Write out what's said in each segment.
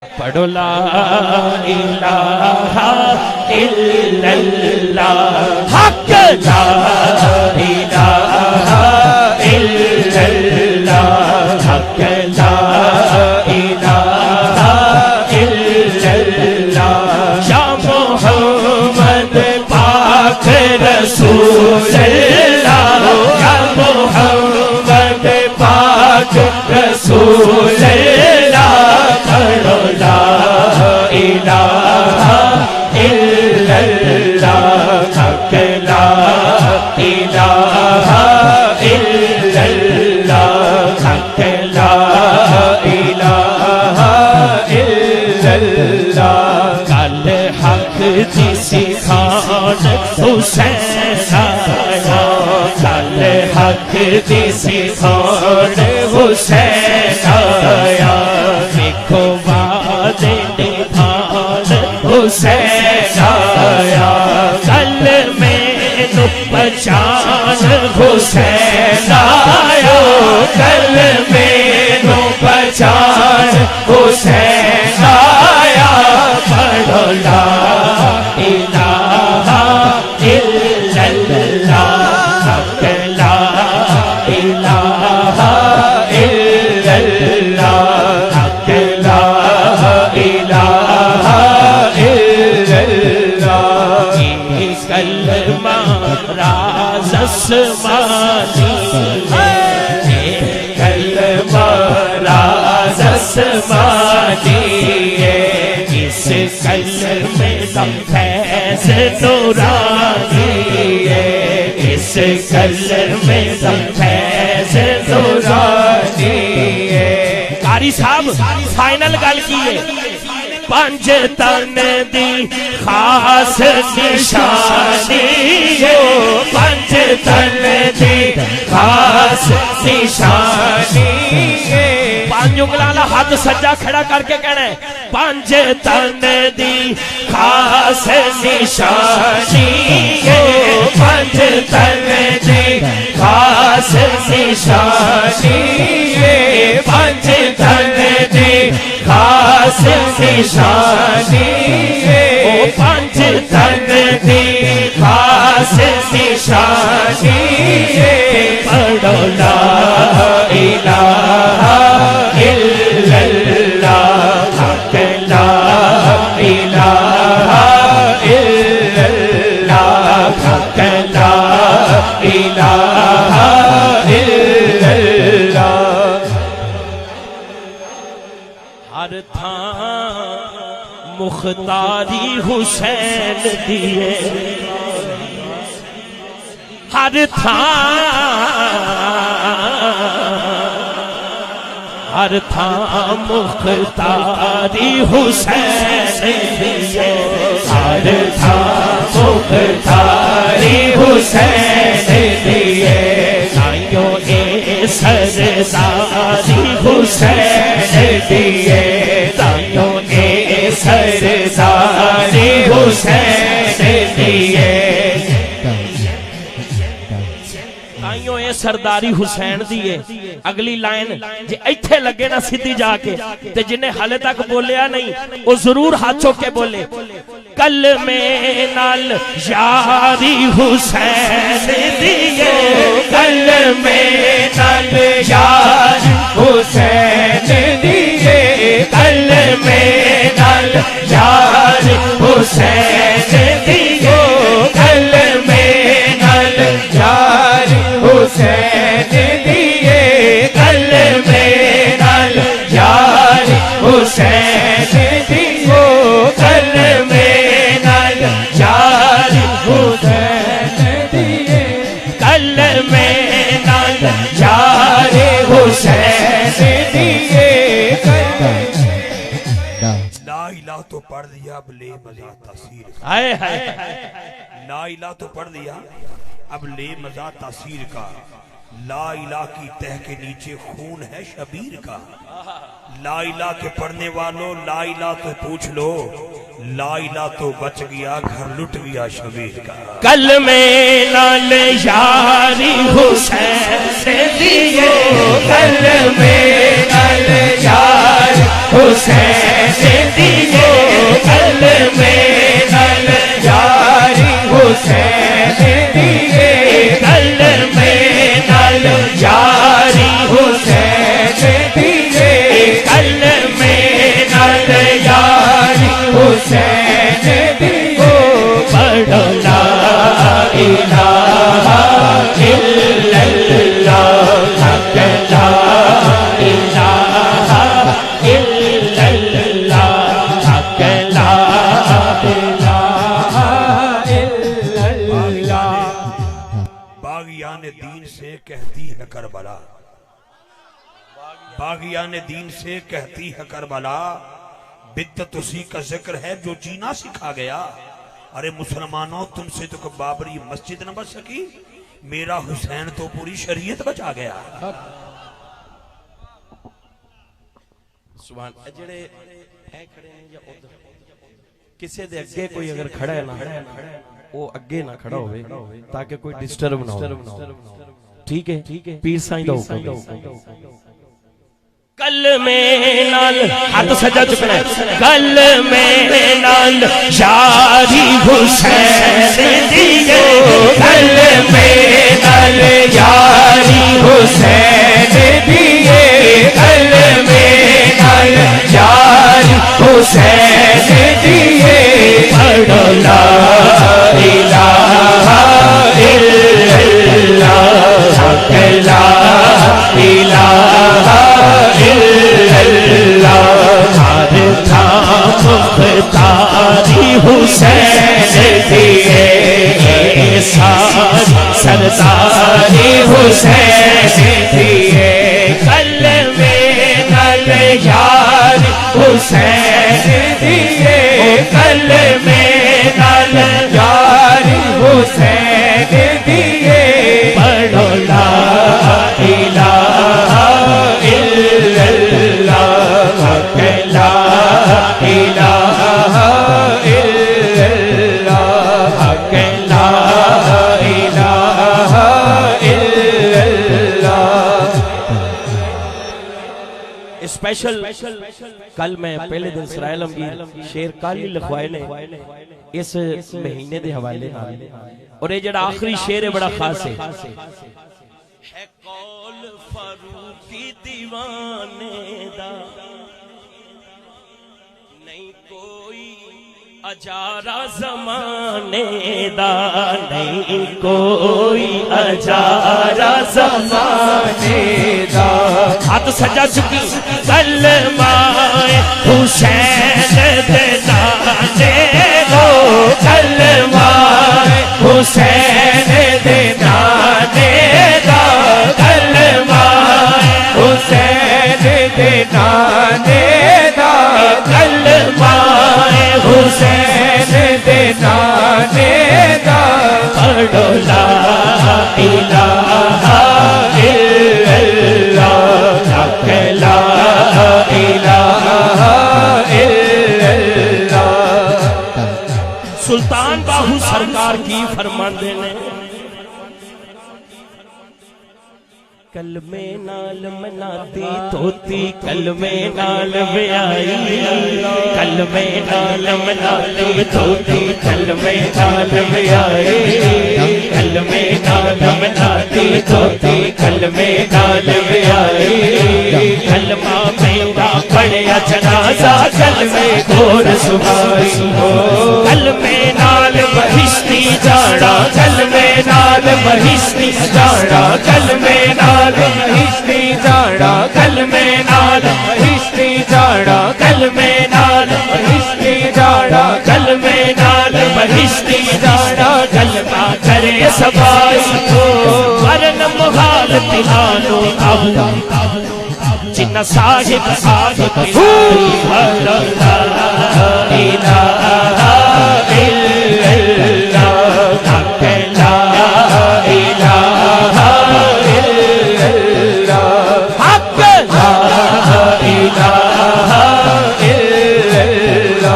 पढ़ो ला इलाहा इल्लल्लाह हक ला इलाहा इल्लल्लाह हक ला इलाहा इल्लल्लाह या मोहम्मद पाक रसूलल्लाह या मोहम्मद पाक रसूलल्लाह पढ़ो ला इलाहा इल्लल्लाह हक ला इलाहा इल्लल्लाह हक ला इलाहा इल्लल्लाह कल हक दी सिखान हुसैन आया कल हक दी सिखान हुसैन आया देखो वादे निभान हुसैन आया कल मैनू पहचान हुसैन आया कल मैनू पहचान हुसैन आया पढ़ो ला इलाहा इल्लल्लाह हक ला इलाहा इल्लल्लाह हक ला इलाहा इल्लल्लाह ये कलमा राज़ आसमानी है ये कलमा राज़ आसमानी है इस कलमे का फैज़ नूरानी है इस कलमे का फैज़ नूरानी है। कारी साहब फाइनल गल की है पंज तन दी खास निशानी है पंज तन दी खास निशानी है पांच उंगलां दा हाथ सज्जा खड़ा करके कहना है पंज तन दी खास निशानी है पंज तन दी खास निशानी है पंज तन दी खास निशानी है ओ पंज तन दी खास निशानी है पढ़ो ला इलाहा इल्लल्लाह हक ला इलाहा इल्लल्लाह हक ला इलाहा इल्लल्लाह हर थां मुख्तारी हुसैन दिए हर थां मुख्तारी हुसैन दिए हर थां मुख्तारी हुसैन दिए नाइयों ए सरदारी हुसैन दिए नाइयों ए सरदारी हुसैन दिए ताइयों ये सरदारी हुसैन दी है। अगली लाइन जे इत्थे लगे ना सीधी जाके ते जिन्हें हाले तक बोलिया नहीं वो जरूर हाथ चुक के बोले कल में नाल यारी हुसैन दिए कल में नाल यारी हुसैन दिए कल में नाल यारी हुसैन दिए कल में नाल यारी हुसैन दिए कल में नाल यारी हुसैन दिए कल में नाल यारी हुसैन दिए कल में नाल यारी हुसैन दिए ला इलाहा तो पढ़ दिया अब ले मजा तासीर हाय हाय ला इलाहा तो पढ़ दिया अब ले मजा तासीर का ला इलाहा की तह के नीचे खून है शबीर का ला इलाहा के पढ़ने वालों ला इलाहा तो पूछ लो ला इलाहा तो बच गया घर लुट गया शबीर का कल में नाल यारी हुसैन दिए कल में नाल यारी हुसैन दिए कलमे नाल यारी हुसैन दिए कलमे नाल यारी हुसैन दिए कलमे नाल यारी हुसैन दिए पढ़ो ला इलाहा इल्लल्लाह ला इलाहा इल्लल्लाह ला इलाहा इल्लल्लाह। बागियान दीन से कहती है करबला, बागियान दीन से कहती है करबला, बिद्दत उसी का जिक्र है जो जीना सिखा गया। अरे मुसलमानों, तुमसे तो बाबरी मस्जिद न बच सकी, मेरा हुसैन तो पूरी शरीयत बचा गया। सुभान जेड़े है खड़े हैं या उधर किसी दे अगे कोई अगर खड़ा है ना, वो अगे ना खड़ा होवे ताकि कोई डिस्टर्ब ना हो। ठीक है, पीर साईं दा हुक्म। कलमे नाल हाथ सजा चुकना है, कलमे नाल यारी हुसैन दिए कलमे नाल यारी हुसैन दिए कलमे नाल यारी हुसैन दिए पढ़ो ला इलाहा इल्लल्लाह ला इलाहा मुख्तारी हुसैन दिए सरदारी हुसैन दिए कलमे नाल यारी हुसैन दिए कलमे नाल यारी हुसैन दिए पढ़ो ला इलाहा इल्लल्लाह ला इलाहा इल्लल्लाह ला इलाहा इल्लल्लाह। स्पेशल कल मैं पहले दिन सराय आलमगीर शेर कल ही लिखवाए ने इस महीने के हवाले नाल, और ये जड़ा आखिरी शेर है बड़ा खास है कौल फारूकी दीवाने दा नहीं कोई अजारा जमाने दा, नहीं कोई अजारा जमाने दा। हाथ सजा चुकी कलमाए हुसैन दे नाने दो कलमाए हुसैन दे नाने दा कलमाए हुसैन दे नाने दा कलमाए हुसैन दे नाने दा पढ़ो ला इलाहा इल्लल्लाह ला इलाहा इल्लल्लाह। सुल्तान बाहू सरकार की फरमांदे ने कलमे नाल मनाती तोती कलमे नाल ब्याई, कलमे नाल मनाती तोती कलमे नाल ब्याई, कलमे नाल मनाती तोती कलमे नाल ब्याई। कलमा मेरा पढ़िया जनाजा कलमे गोर सुभाई हो, कलमे नाल बहिश्ती जाना कलमे नाल बहिश्ती जाना कलमे नाल बहिश्ती जाना कलमे नाल बहिश्ती जाना कलमे नाल बहिश्ती जाना कलमे नाल बहिश्ती जाना कलमा करे सबाई हो वरन मुहाल तिहानो आबू जिन्ना साहिब साहिब अल्लाह इलाहा इल्लल्लाह ला इलाहा इल्लल्लाह हक ला इलाहा इल्लल्लाह।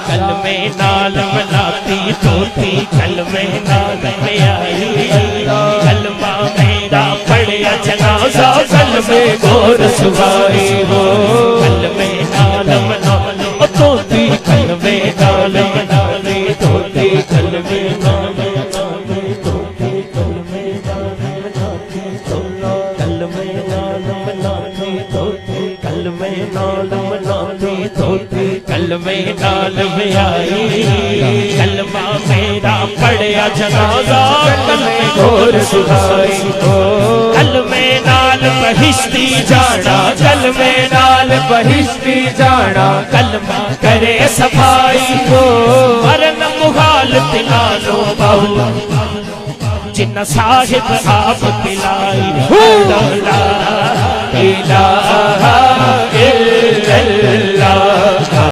कलमे नाल मनाती तोती कलमे नाल आई, कलमा मेरा पढ़िया जनाजा कलमे गोर सुभाई हो। नाल मनानी धोती कलमे नाल मनानी धोती कलमे नाल ब्याई कलमा मेरा पढ़िया जनाजा कलमे घोर सुहाई कलमे नाल बहिश्ती जाना कलमे नाल बहिश्ती जाना कलमा करे सफाई को मरन मुहाल तिलालो बाउला जिन्ना साहिब आप पिलाई ला इलाहा इल्लल्लाह